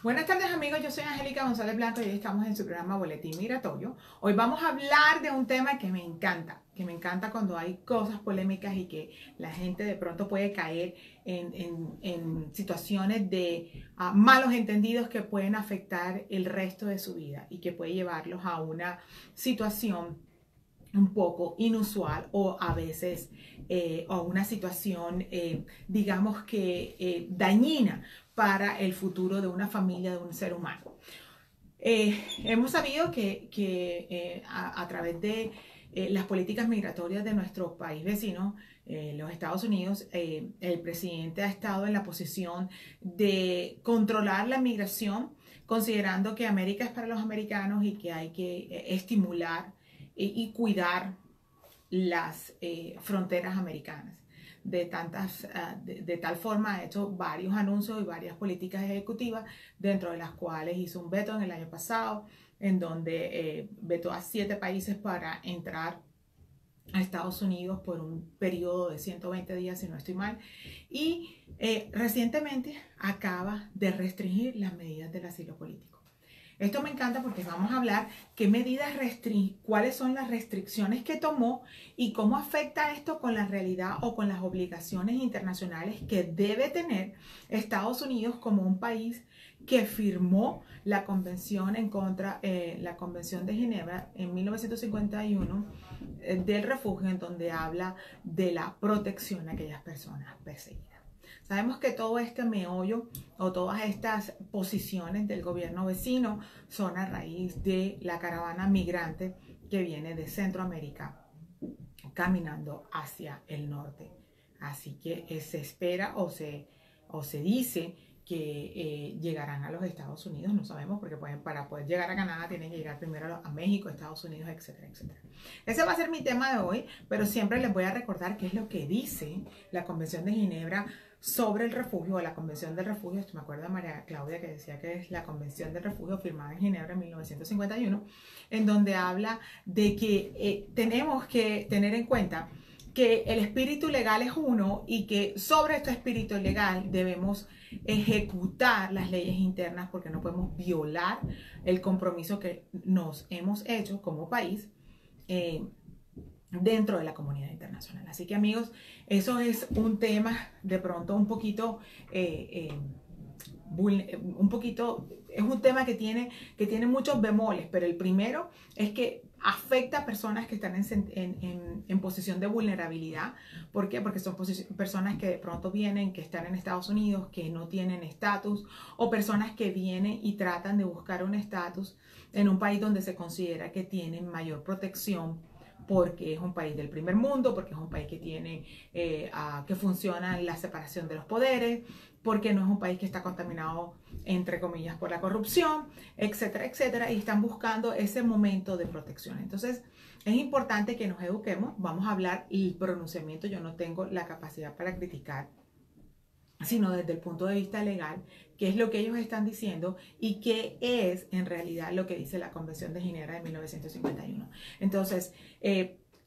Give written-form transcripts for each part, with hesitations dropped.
Buenas tardes amigos, yo soy Angélica González Blanco y hoy estamos en su programa Boletín Migratorio. Hoy vamos a hablar de un tema que me encanta cuando hay cosas polémicas y que la gente de pronto puede caer en situaciones de malos entendidos que pueden afectar el resto de su vida y que puede llevarlos a una situación un poco inusual o a veces o una situación digamos que dañina para el futuro de una familia, de un ser humano. Hemos sabido que a través de las políticas migratorias de nuestro país vecino, los Estados Unidos, el presidente ha estado en la posición de controlar la migración, considerando que América es para los americanos y que hay que estimular y cuidar las fronteras americanas. De tal forma ha hecho varios anuncios y varias políticas ejecutivas, dentro de las cuales hizo un veto en el año pasado, en donde vetó a 7 países para entrar a Estados Unidos por un periodo de 120 días, si no estoy mal, y recientemente acaba de restringir las medidas del asilo político. Esto me encanta porque vamos a hablar cuáles son las restricciones que tomó y cómo afecta esto con la realidad o con las obligaciones internacionales que debe tener Estados Unidos como un país que firmó la convención la Convención de Ginebra en 1951 del refugio, en donde habla de la protección a aquellas personas perseguidas. Sabemos que todo este meollo o todas estas posiciones del gobierno vecino son a raíz de la caravana migrante que viene de Centroamérica caminando hacia el norte. Así que se espera o se dice que llegarán a los Estados Unidos, no sabemos porque para poder llegar a Canadá tienen que llegar primero a México, Estados Unidos, etcétera, etcétera. Ese va a ser mi tema de hoy, pero siempre les voy a recordar qué es lo que dice la Convención de Ginebra sobre el refugio, o la Convención del Refugio. Esto me acuerdo de María Claudia, que decía que es la Convención del Refugio firmada en Ginebra en 1951, en donde habla de que tenemos que tener en cuenta que el espíritu legal es uno y que sobre este espíritu legal debemos ejecutar las leyes internas, porque no podemos violar el compromiso que nos hemos hecho como país dentro de la comunidad internacional. Así que amigos, eso es un tema de pronto un poquito es un tema que tiene muchos bemoles, pero el primero es que afecta a personas que están en posición de vulnerabilidad. ¿Por qué? Porque son personas que de pronto vienen, que están en Estados Unidos, que no tienen estatus, o personas que vienen y tratan de buscar un estatus en un país donde se considera que tienen mayor protección, porque es un país del primer mundo, porque es un país que tiene que funciona la separación de los poderes, porque no es un país que está contaminado, entre comillas, por la corrupción, etcétera, etcétera, y están buscando ese momento de protección. Entonces, es importante que nos eduquemos. Vamos a hablar el pronunciamiento. Yo no tengo la capacidad para criticar, sino desde el punto de vista legal, qué es lo que ellos están diciendo y qué es en realidad lo que dice la Convención de Ginebra de 1951. Entonces,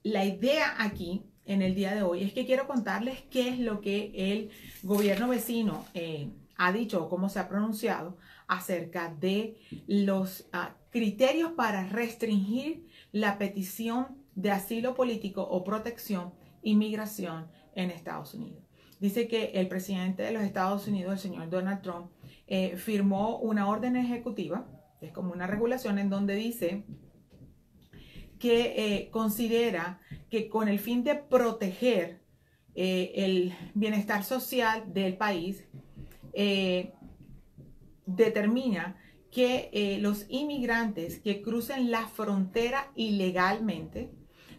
la idea aquí en el día de hoy es que quiero contarles qué es lo que el gobierno vecino ha dicho o cómo se ha pronunciado acerca de los criterios para restringir la petición de asilo político o protección, inmigración en Estados Unidos. Dice que el presidente de los Estados Unidos, el señor Donald Trump, firmó una orden ejecutiva, que es como una regulación, en donde dice que considera que con el fin de proteger el bienestar social del país, determina que los inmigrantes que crucen la frontera ilegalmente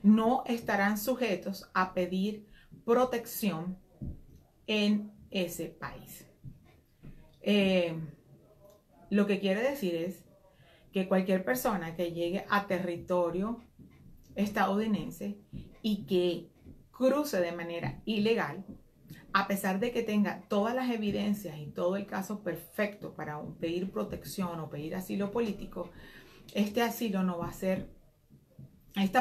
no estarán sujetos a pedir protección en ese país. Lo que quiere decir es que cualquier persona que llegue a territorio estadounidense y que cruce de manera ilegal, a pesar de que tenga todas las evidencias y todo el caso perfecto para pedir protección o pedir asilo político, esta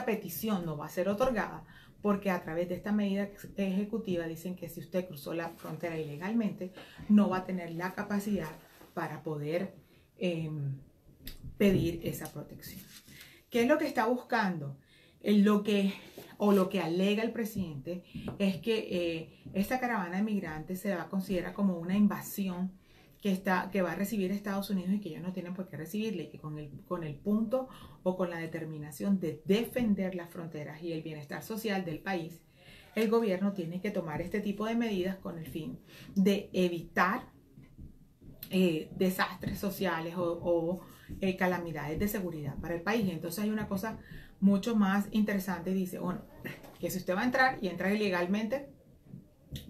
petición no va a ser otorgada, porque a través de esta medida ejecutiva dicen que si usted cruzó la frontera ilegalmente, no va a tener la capacidad para poder pedir esa protección. ¿Qué es lo que está buscando? Lo que alega el presidente es que esta caravana de migrantes se va a considerar como una invasión que va a recibir Estados Unidos y que ellos no tienen por qué recibirle, y que con el punto o con la determinación de defender las fronteras y el bienestar social del país, el gobierno tiene que tomar este tipo de medidas con el fin de evitar desastres sociales o calamidades de seguridad para el país. Entonces hay una cosa mucho más interesante, dice, bueno, que si usted va a entrar y entra ilegalmente,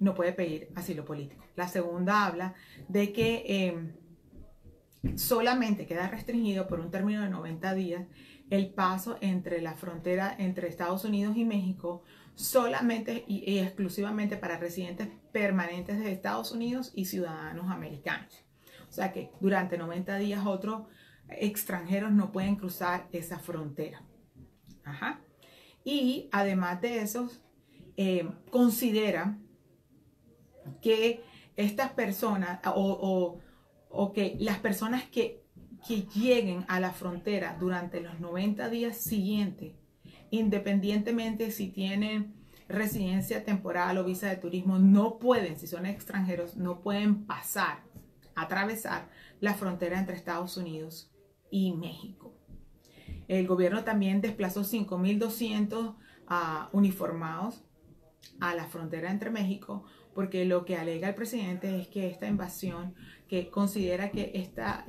no puede pedir asilo político. La segunda habla de que solamente queda restringido por un término de 90 días el paso entre la frontera entre Estados Unidos y México, solamente y exclusivamente para residentes permanentes de Estados Unidos y ciudadanos americanos. O sea que durante 90 días otros extranjeros no pueden cruzar esa frontera. Ajá. Y además de eso, considera que estas personas o que las personas que lleguen a la frontera durante los 90 días siguientes, independientemente si tienen residencia temporal o visa de turismo, no pueden, si son extranjeros, no pueden atravesar la frontera entre Estados Unidos y México. El gobierno también desplazó 5.200 uniformados a la frontera entre México, porque lo que alega el presidente es que esta invasión, que considera que estas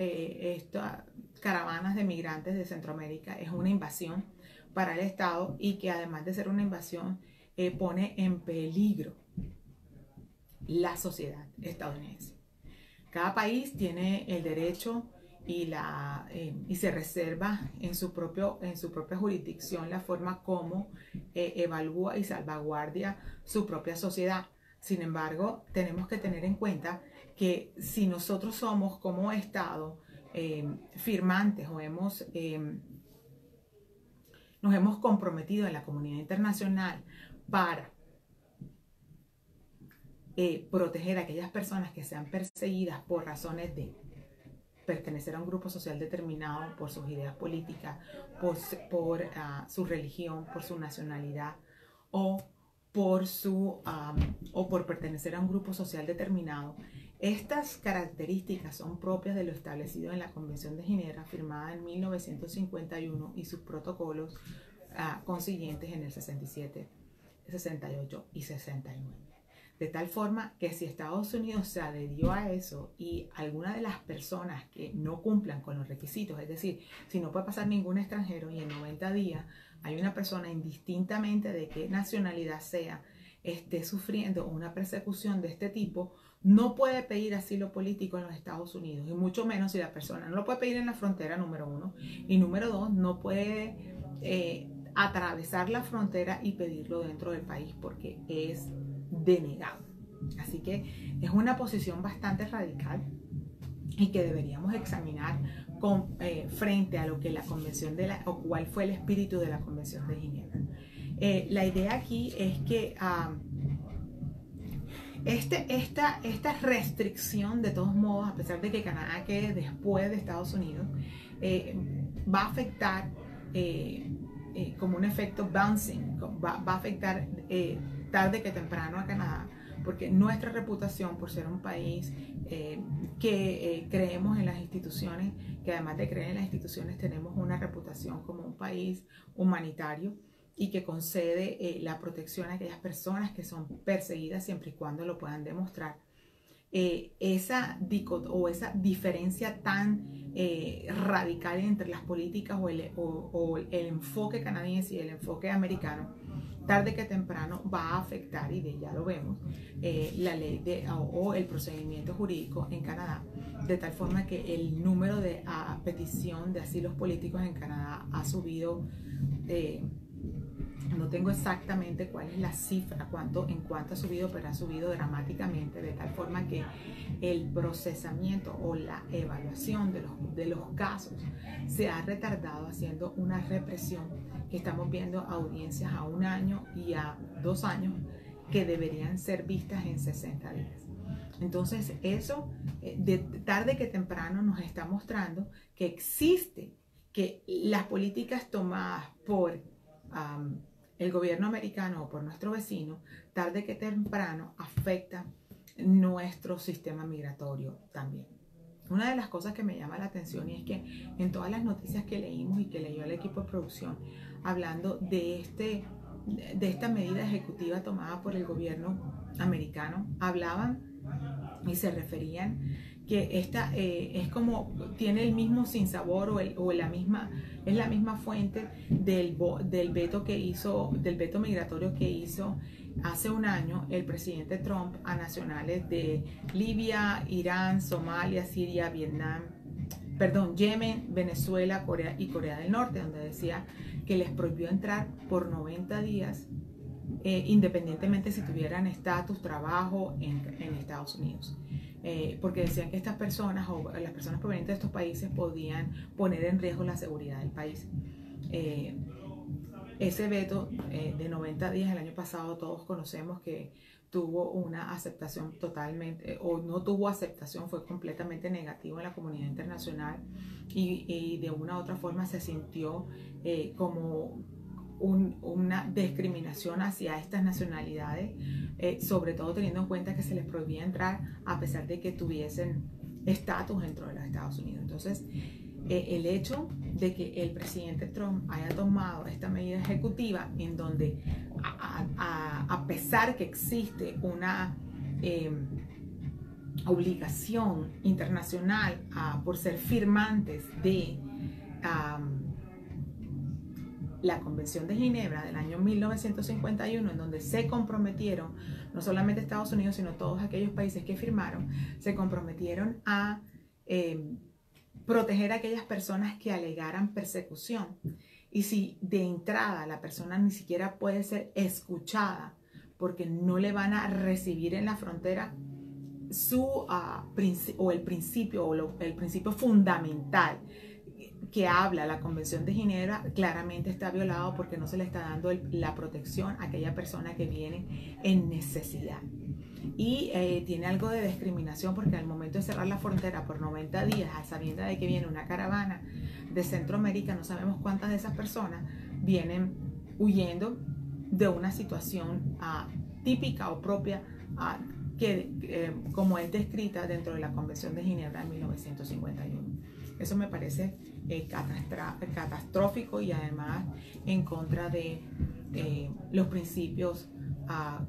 caravanas de migrantes de Centroamérica es una invasión para el Estado, y que además de ser una invasión pone en peligro la sociedad estadounidense. Cada país tiene el derecho y se reserva en su propia jurisdicción la forma como evalúa y salvaguardia su propia sociedad. Sin embargo, tenemos que tener en cuenta que si nosotros somos como Estado firmantes o nos hemos comprometido en la comunidad internacional para proteger a aquellas personas que sean perseguidas por razones de pertenecer a un grupo social determinado, por sus ideas políticas, por su religión, por su nacionalidad o por pertenecer a un grupo social determinado. Estas características son propias de lo establecido en la Convención de Ginebra, firmada en 1951, y sus protocolos consiguientes en el 67, 68 y 69. De tal forma que si Estados Unidos se adherió a eso y alguna de las personas que no cumplan con los requisitos, es decir, si no puede pasar ningún extranjero y en 90 días hay una persona, indistintamente de qué nacionalidad sea, esté sufriendo una persecución de este tipo, no puede pedir asilo político en los Estados Unidos, y mucho menos si la persona no lo puede pedir en la frontera, número uno, y número dos, no puede atravesar la frontera y pedirlo dentro del país porque es denegado. Así que es una posición bastante radical y que deberíamos examinar frente a lo que la convención o cuál fue el espíritu de la Convención de Ginebra. La idea aquí es que esta restricción, de todos modos, a pesar de que Canadá quede después de Estados Unidos, va a afectar como un efecto bouncing, va a afectar tarde que temprano a Canadá, porque nuestra reputación por ser un país que creemos en las instituciones, que además de creer en las instituciones tenemos una reputación como un país humanitario y que concede la protección a aquellas personas que son perseguidas siempre y cuando lo puedan demostrar. Esa diferencia tan radical entre las políticas o el enfoque canadiense y el enfoque americano, tarde que temprano va a afectar, y ya lo vemos, la ley o el procedimiento jurídico en Canadá, de tal forma que el número de petición de asilos políticos en Canadá ha subido. No tengo exactamente cuál es la cifra, en cuánto ha subido, pero ha subido dramáticamente, de tal forma que el procesamiento o la evaluación de los casos se ha retardado, haciendo una represión que estamos viendo audiencias a 1 año y a 2 años que deberían ser vistas en 60 días. Entonces eso, de tarde que temprano, nos está mostrando que existe, que las políticas tomadas por el gobierno americano o por nuestro vecino, tarde que temprano afectan nuestro sistema migratorio también. Una de las cosas que me llama la atención y es que en todas las noticias que leímos y que leyó el equipo de producción hablando de esta medida ejecutiva tomada por el gobierno americano, hablaban y se referían que esta es como, tiene el mismo sinsabor es la misma fuente del veto migratorio que hizo hace un año el presidente Trump a nacionales de Libia, Irán, Somalia, Siria, Yemen, Venezuela, Corea y Corea del Norte, donde decía que les prohibió entrar por 90 días, independientemente si tuvieran estatus, trabajo en Estados Unidos. Porque decían que estas personas o las personas provenientes de estos países podían poner en riesgo la seguridad del país. Ese veto de 90 días el año pasado, todos conocemos que tuvo una aceptación totalmente, o no tuvo aceptación, fue completamente negativo en la comunidad internacional y de una u otra forma se sintió como una discriminación hacia estas nacionalidades, sobre todo teniendo en cuenta que se les prohibía entrar a pesar de que tuviesen estatus dentro de los Estados Unidos. Entonces, el hecho de que el presidente Trump haya tomado esta medida ejecutiva en donde a pesar que existe una obligación internacional por ser firmantes de la Convención de Ginebra del año 1951, en donde se comprometieron, no solamente Estados Unidos, sino todos aquellos países que firmaron, se comprometieron a proteger a aquellas personas que alegaran persecución. Y si de entrada la persona ni siquiera puede ser escuchada porque no le van a recibir en la frontera, el principio fundamental que habla la Convención de Ginebra claramente está violado, porque no se le está dando la protección a aquella persona que viene en necesidad. Y tiene algo de discriminación, porque al momento de cerrar la frontera por 90 días, a sabiendas de que viene una caravana de Centroamérica, no sabemos cuántas de esas personas vienen huyendo de una situación típica o propia como es descrita dentro de la Convención de Ginebra de 1951. Eso me parece catastrófico y además en contra de los principios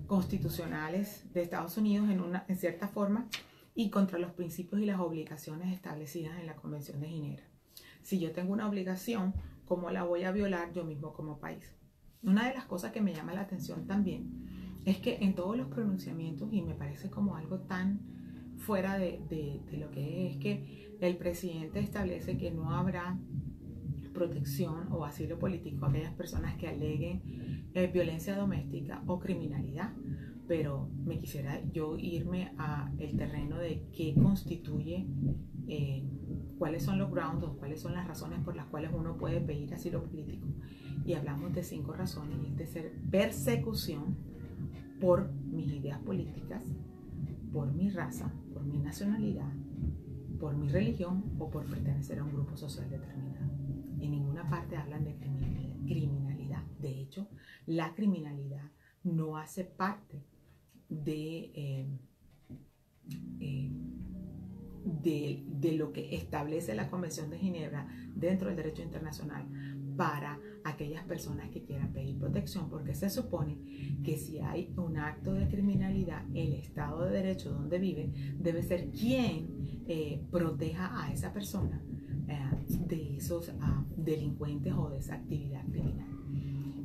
constitucionales de Estados Unidos en cierta forma, y contra los principios y las obligaciones establecidas en la Convención de Ginebra. Si yo tengo una obligación, ¿cómo la voy a violar yo mismo como país? Una de las cosas que me llama la atención también es que en todos los pronunciamientos, y me parece como algo tan fuera de lo que es que el presidente establece que no habrá protección o asilo político a aquellas personas que aleguen violencia doméstica o criminalidad, pero me quisiera yo irme al terreno de qué constituye, cuáles son los grounds o cuáles son las razones por las cuales uno puede pedir asilo político. Y hablamos de 5 razones, y es de ser persecución por mis ideas políticas, por mi raza, por mi nacionalidad, por mi religión o por pertenecer a un grupo social determinado. En ninguna parte hablan de criminalidad. De hecho, la criminalidad no hace parte de lo que establece la Convención de Ginebra dentro del derecho internacional para aquellas personas que quieran pedir protección, porque se supone que si hay un acto de criminalidad, el Estado de Derecho donde vive debe ser quien proteja a esa persona de esos delincuentes o de esa actividad criminal.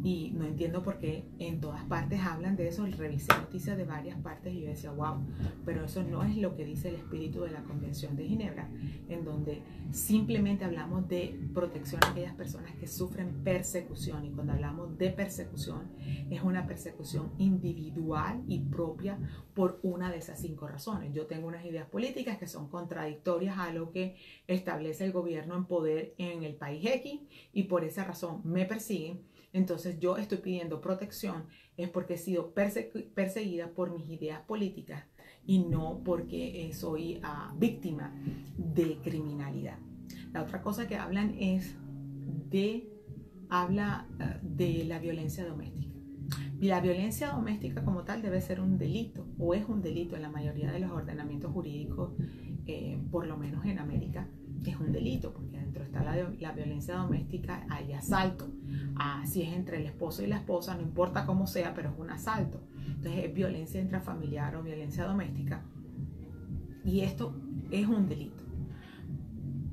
Y no entiendo por qué en todas partes hablan de eso. Revisé noticias de varias partes y yo decía, wow, pero eso no es lo que dice el espíritu de la Convención de Ginebra, en donde simplemente hablamos de protección a aquellas personas que sufren persecución. Y cuando hablamos de persecución, es una persecución individual y propia por una de esas 5 razones. Yo tengo unas ideas políticas que son contradictorias a lo que establece el gobierno en poder en el país X, y por esa razón me persiguen. Entonces yo estoy pidiendo protección, es porque he sido perseguida por mis ideas políticas y no porque soy víctima de criminalidad. La otra cosa que hablan es de la violencia doméstica. Y la violencia doméstica como tal debe ser un delito, o es un delito en la mayoría de los ordenamientos jurídicos, por lo menos en América, es un delito, porque dentro está la violencia doméstica, hay asalto. Si es entre el esposo y la esposa, no importa cómo sea, pero es un asalto. Entonces es violencia intrafamiliar o violencia doméstica, y esto es un delito.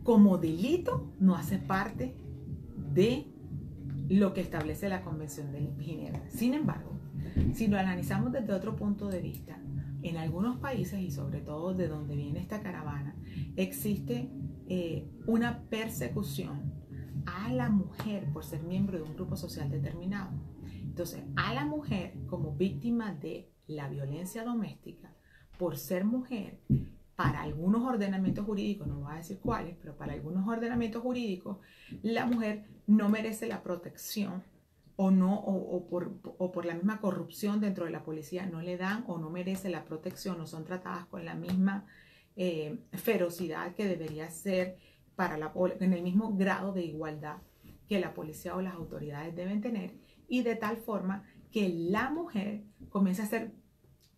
Como delito no hace parte de lo que establece la Convención de Ginebra. Sin embargo, si lo analizamos desde otro punto de vista, en algunos países, y sobre todo de donde viene esta caravana, existe una persecución a la mujer por ser miembro de un grupo social determinado. Entonces, a la mujer como víctima de la violencia doméstica por ser mujer, para algunos ordenamientos jurídicos, no voy a decir cuáles, pero para algunos ordenamientos jurídicos, la mujer no merece la protección o por la misma corrupción dentro de la policía no le dan o no merece la protección, no son tratadas con la misma ferocidad que debería ser en el mismo grado de igualdad que la policía o las autoridades deben tener, y de tal forma que la mujer comienza a ser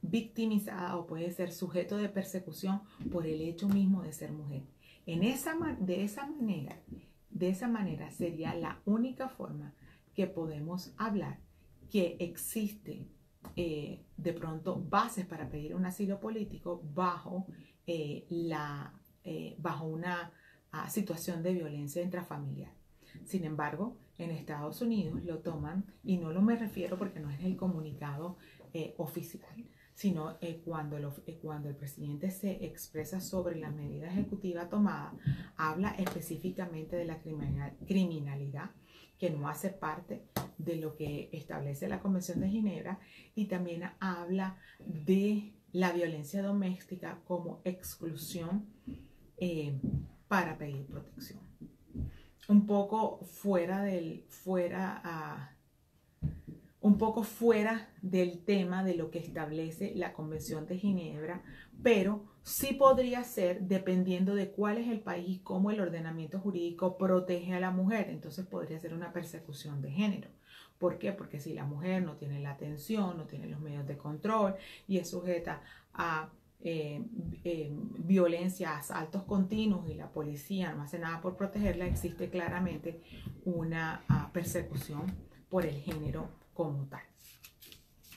victimizada o puede ser sujeto de persecución por el hecho mismo de ser mujer. De esa manera sería la única forma que podemos hablar que existe de pronto bases para pedir un asilo político bajo una situación de violencia intrafamiliar. Sin embargo, en Estados Unidos lo toman, y no me refiero porque no es el comunicado oficial, sino cuando el presidente se expresa sobre la medida ejecutiva tomada, habla específicamente de la criminalidad que no hace parte de lo que establece la Convención de Ginebra, y también habla de la violencia doméstica como exclusión para pedir protección. Un poco fuera del tema de lo que establece la Convención de Ginebra, pero sí podría ser dependiendo de cuál es el país, cómo el ordenamiento jurídico protege a la mujer. Entonces podría ser una persecución de género. ¿Por qué? Porque si la mujer no tiene la atención, no tiene los medios de control y es sujeta a violencia, asaltos continuos, y la policía no hace nada por protegerla, existe claramente una persecución por el género como tal.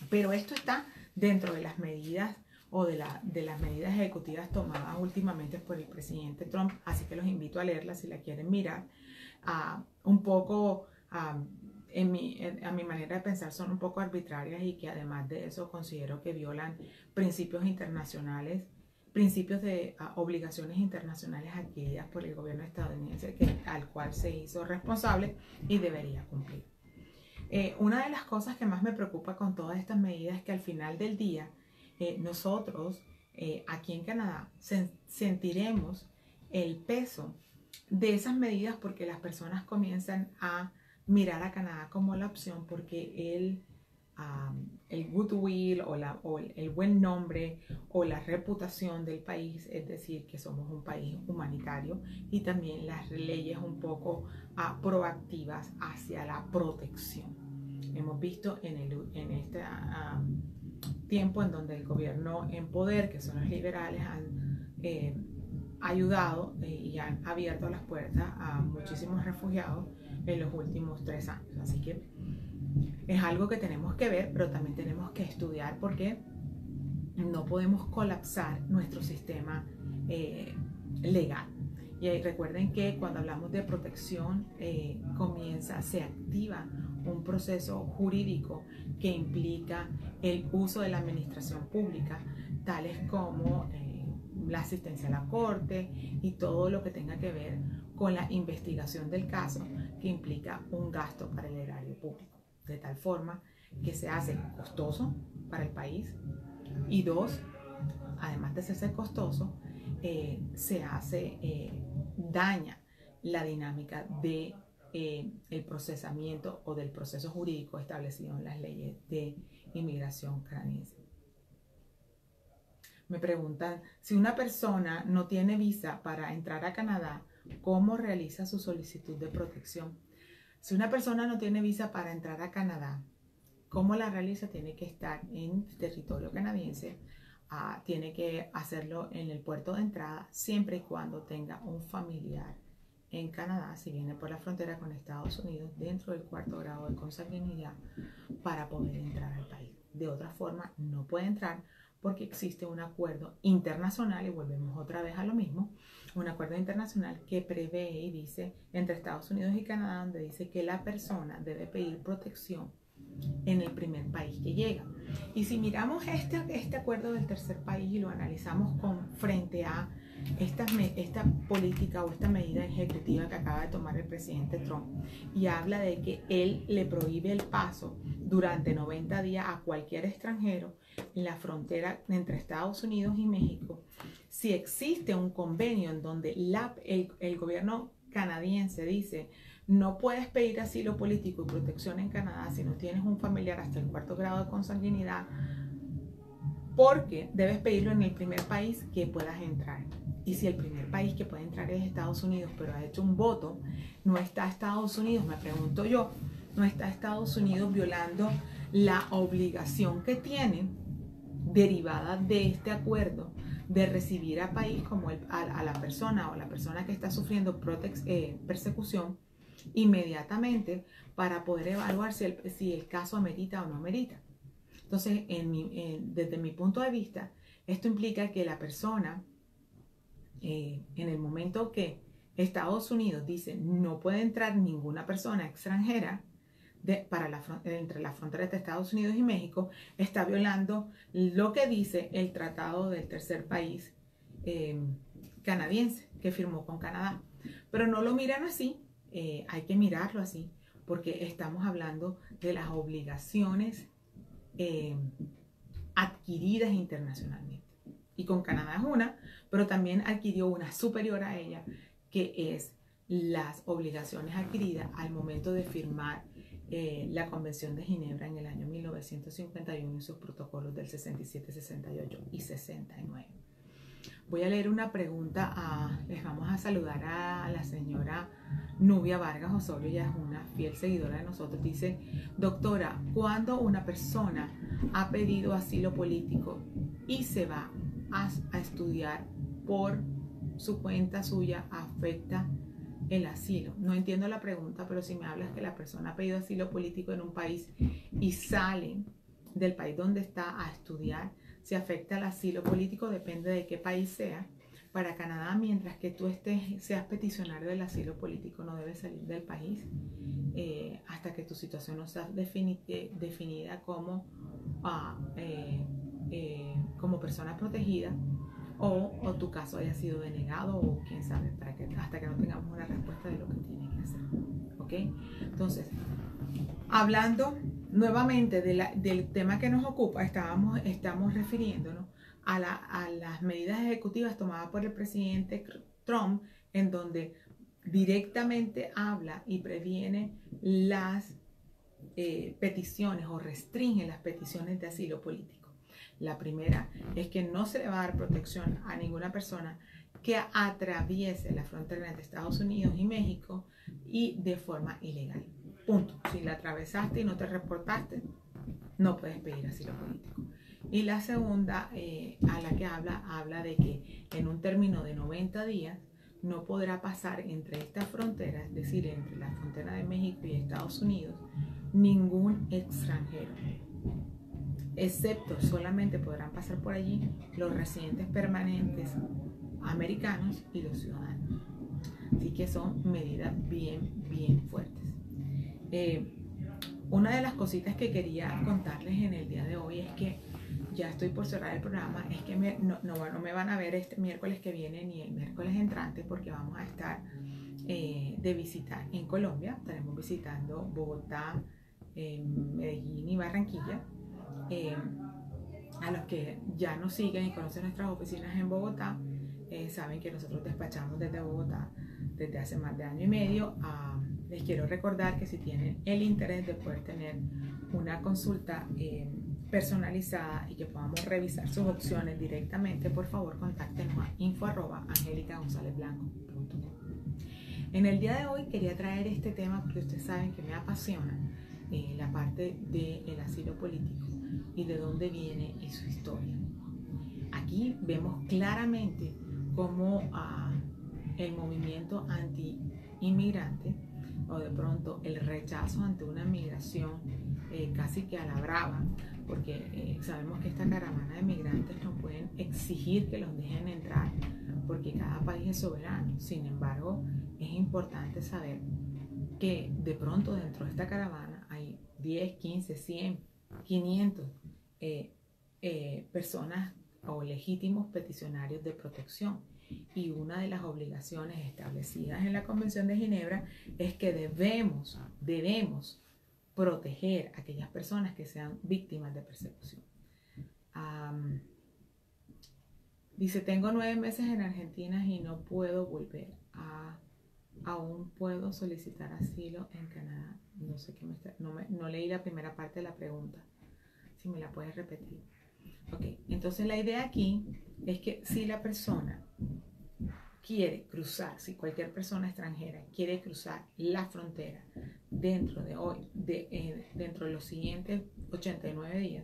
Pero esto está dentro de las medidas o de las medidas ejecutivas tomadas últimamente por el presidente Trump, así que los invito a leerlas si la quieren mirar. Un poco, a mi manera de pensar, son un poco arbitrarias, y que además de eso considero que violan principios internacionales, principios de obligaciones internacionales adquiridas por el gobierno estadounidense, al cual se hizo responsable y debería cumplir. Una de las cosas que más me preocupa con todas estas medidas es que al final del día nosotros aquí en Canadá sentiremos el peso de esas medidas, porque las personas comienzan a mirar a Canadá como la opción, porque el goodwill o el buen nombre o la reputación del país, es decir, que somos un país humanitario, y también las leyes un poco proactivas hacia la protección. Hemos visto en este tiempo en donde el gobierno en poder, que son los liberales, han ayudado y han abierto las puertas a muchísimos refugiados en los últimos 3 años. Así que es algo que tenemos que ver, pero también tenemos que estudiar, porque no podemos colapsar nuestro sistema legal. Y recuerden que cuando hablamos de protección, se activa un proceso jurídico que implica el uso de la administración pública, tales como la asistencia a la corte y todo lo que tenga que ver con la investigación del caso, que implica un gasto para el erario público, de tal forma que se hace costoso para el país, y 2, además de ser costoso, daña la dinámica de el procesamiento o del proceso jurídico establecido en las leyes de inmigración canadiense. Me preguntan, si una persona no tiene visa para entrar a Canadá, ¿cómo realiza su solicitud de protección? Si una persona no tiene visa para entrar a Canadá, ¿cómo la realiza? Tiene que estar en territorio canadiense, tiene que hacerlo en el puerto de entrada, siempre y cuando tenga un familiar en Canadá, si viene por la frontera con Estados Unidos, dentro del cuarto grado de consanguinidad, para poder entrar al país. De otra forma, no puede entrar porque existe un acuerdo internacional, y volvemos otra vez a lo mismo, un acuerdo internacional que prevé y dice, entre Estados Unidos y Canadá, donde dice que la persona debe pedir protección en el primer país que llega. Y si miramos este acuerdo del tercer país y lo analizamos frente a esta política o esta medida ejecutiva que acaba de tomar el presidente Trump, y habla de que él le prohíbe el paso durante 90 días a cualquier extranjero en la frontera entre Estados Unidos y México, si existe un convenio en donde el gobierno canadiense dice: no puedes pedir asilo político y protección en Canadá si no tienes un familiar hasta el cuarto grado de consanguinidad, porque debes pedirlo en el primer país que puedas entrar. Y si el primer país que puede entrar es Estados Unidos, pero ha hecho un voto, no está Estados Unidos, me pregunto yo, no está Estados Unidos violando la obligación que tiene derivada de este acuerdo de recibir a país como a la persona o la persona que está sufriendo persecución inmediatamente, para poder evaluar si el caso amerita o no amerita. Entonces, desde mi punto de vista, esto implica que la persona, en el momento que Estados Unidos dice no puede entrar ninguna persona extranjera entre la frontera de Estados Unidos y México, está violando lo que dice el tratado del tercer país canadiense que firmó con Canadá. Pero no lo miran así, hay que mirarlo así, porque estamos hablando de las obligaciones adquiridas internacionalmente. Y con Canadá es una, pero también adquirió una superior a ella, que es las obligaciones adquiridas al momento de firmar la Convención de Ginebra en el año 1951 y sus protocolos del 67, 68 y 69. Voy a leer una pregunta, les vamos a saludar a la señora Nubia Vargas Osorio, ella es una fiel seguidora de nosotros. Dice: doctora, ¿cuándo una persona ha pedido asilo político y se va a estudiar por su cuenta suya, afecta el asilo? No entiendo la pregunta, pero si me hablas que la persona ha pedido asilo político en un país y sale del país donde está a estudiar, si afecta el asilo político, depende de qué país sea. Para Canadá, mientras que tú seas peticionario del asilo político, no debes salir del país hasta que tu situación no sea definida como persona protegida, o tu caso haya sido denegado, o quién sabe, hasta que no tengamos una respuesta de lo que tiene que hacer. ¿Ok? Entonces, hablando nuevamente del tema que nos ocupa, estamos refiriéndonos a las medidas ejecutivas tomadas por el presidente Trump, en donde directamente habla y previene las peticiones o restringe las peticiones de asilo político. La primera es que no se le va a dar protección a ninguna persona que atraviese la frontera entre Estados Unidos y México y de forma ilegal. Punto. Si la atravesaste y no te reportaste, no puedes pedir asilo político. Y la segunda, a la que habla de que en un término de 90 días no podrá pasar entre estas fronteras, es decir, entre la frontera de México y Estados Unidos, ningún extranjero, excepto solamente podrán pasar por allí los residentes permanentes americanos y los ciudadanos. Así que son medidas bien fuertes. Una de las cositas que quería contarles en el día de hoy es que ya estoy por cerrar el programa, es que no me van a ver este miércoles que viene ni el miércoles entrante, porque vamos a estar de visita en Colombia. Estaremos visitando Bogotá, Medellín y Barranquilla. A los que ya nos siguen y conocen nuestras oficinas en Bogotá, saben que nosotros despachamos desde Bogotá desde hace más de año y medio. Les quiero recordar que si tienen el interés de poder tener una consulta personalizada y que podamos revisar sus opciones directamente, por favor contáctenos a info@angelicagonzalezblanco.com. En el día de hoy quería traer este tema porque ustedes saben que me apasiona la parte del asilo político y de dónde viene y su historia. Aquí vemos claramente cómo el movimiento anti-inmigrante o de pronto el rechazo ante una migración casi que a la brava, porque sabemos que esta caravana de migrantes no pueden exigir que los dejen entrar porque cada país es soberano. Sin embargo, es importante saber que de pronto dentro de esta caravana hay 10, 15, 100, 500 personas o legítimos peticionarios de protección. Y una de las obligaciones establecidas en la Convención de Ginebra es que debemos proteger a aquellas personas que sean víctimas de persecución. Dice, tengo 9 meses en Argentina y no puedo volver. Aún puedo solicitar asilo en Canadá. No sé qué no leí la primera parte de la pregunta. Si me la puedes repetir. Ok, entonces la idea aquí es que si la persona quiere cruzar, si cualquier persona extranjera quiere cruzar la frontera dentro de los siguientes 89 días,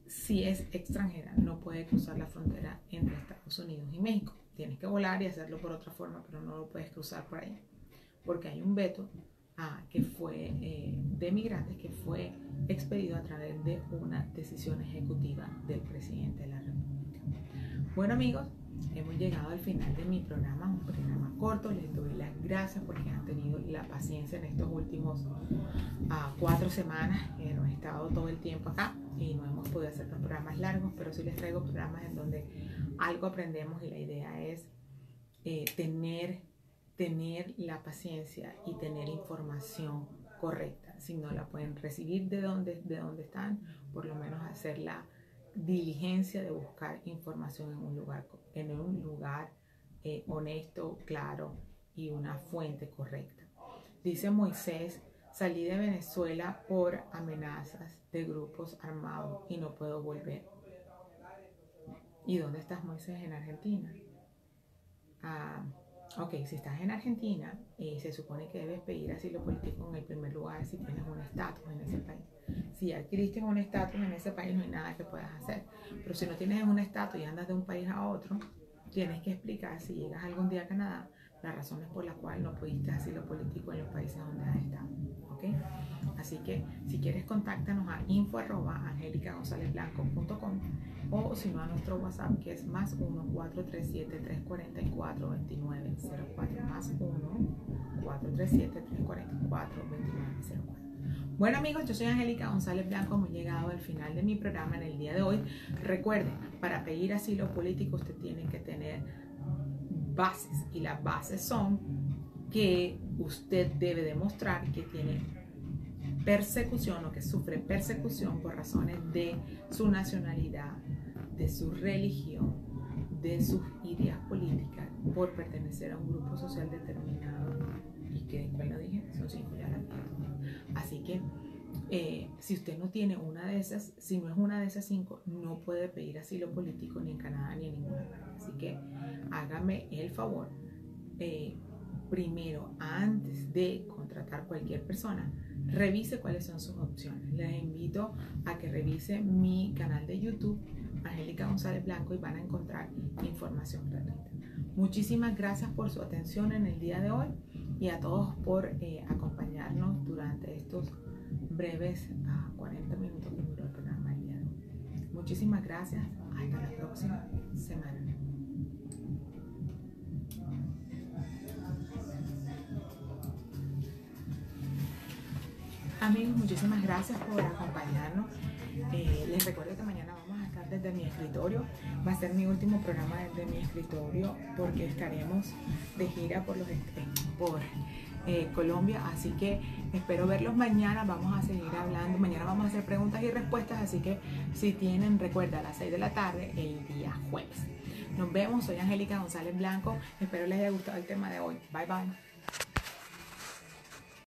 si es extranjera no puede cruzar la frontera entre Estados Unidos y México. Tienes que volar y hacerlo por otra forma, pero no lo puedes cruzar por ahí, porque hay un veto que fue de migrantes que fue expedido a través de una decisión ejecutiva del presidente de la República. Bueno amigos, hemos llegado al final de mi programa, un programa corto. Les doy las gracias porque han tenido la paciencia en estos últimos 4 semanas. No he estado todo el tiempo acá y no hemos podido hacer los programas largos, pero sí les traigo programas en donde algo aprendemos y la idea es tener la paciencia y tener información correcta. Si no la pueden recibir de donde están, por lo menos hacer la diligencia de buscar información en un lugar honesto, claro y una fuente correcta. Dice Moisés, salí de Venezuela por amenazas de grupos armados y no puedo volver. ¿Y dónde estás, Moisés? En Argentina. Ok, si estás en Argentina, se supone que debes pedir asilo político en el primer lugar si tienes un estatus en ese país. Si adquiriste un estatus en ese país, no hay nada que puedas hacer. Pero si no tienes un estatus y andas de un país a otro, tienes que explicar, si llegas algún día a Canadá, las razones por las cuales no pudiste asilo político en los países donde has estado. ¿Ok? Así que si quieres, contáctanos a info@angelicagonzalezblanco.com o si no a nuestro WhatsApp, que es +1 437 344 2904, +1 437 344 2904. Bueno amigos, yo soy Angélica González Blanco, hemos llegado al final de mi programa en el día de hoy. Recuerden, para pedir asilo político usted tiene que tener bases, y las bases son que usted debe demostrar que tiene persecución o que sufre persecución por razones de su nacionalidad, de su religión, de sus ideas políticas, por pertenecer a un grupo social determinado, y que después lo dije, son 5 ya las dije. Así que si usted no tiene una de esas, si no es una de esas 5, no puede pedir asilo político ni en Canadá ni en ninguna parte. Así que hágame el favor, primero, antes de contratar cualquier persona, revise cuáles son sus opciones. Les invito a que revise mi canal de YouTube, Angélica González Blanco, y van a encontrar información gratuita. Muchísimas gracias por su atención en el día de hoy y a todos por acompañarnos durante estos breves 40 minutos que duró el programa del día de hoy. Muchísimas gracias. Hasta la próxima semana. Amigos, muchísimas gracias por acompañarnos. Les recuerdo que mañana vamos a estar desde mi escritorio. Va a ser mi último programa desde mi escritorio porque estaremos de gira por Colombia. Así que espero verlos mañana. Vamos a seguir hablando. Mañana vamos a hacer preguntas y respuestas. Así que si tienen, recuerda, a las 6 de la tarde el día jueves. Nos vemos. Soy Angélica González Blanco. Espero les haya gustado el tema de hoy. Bye bye.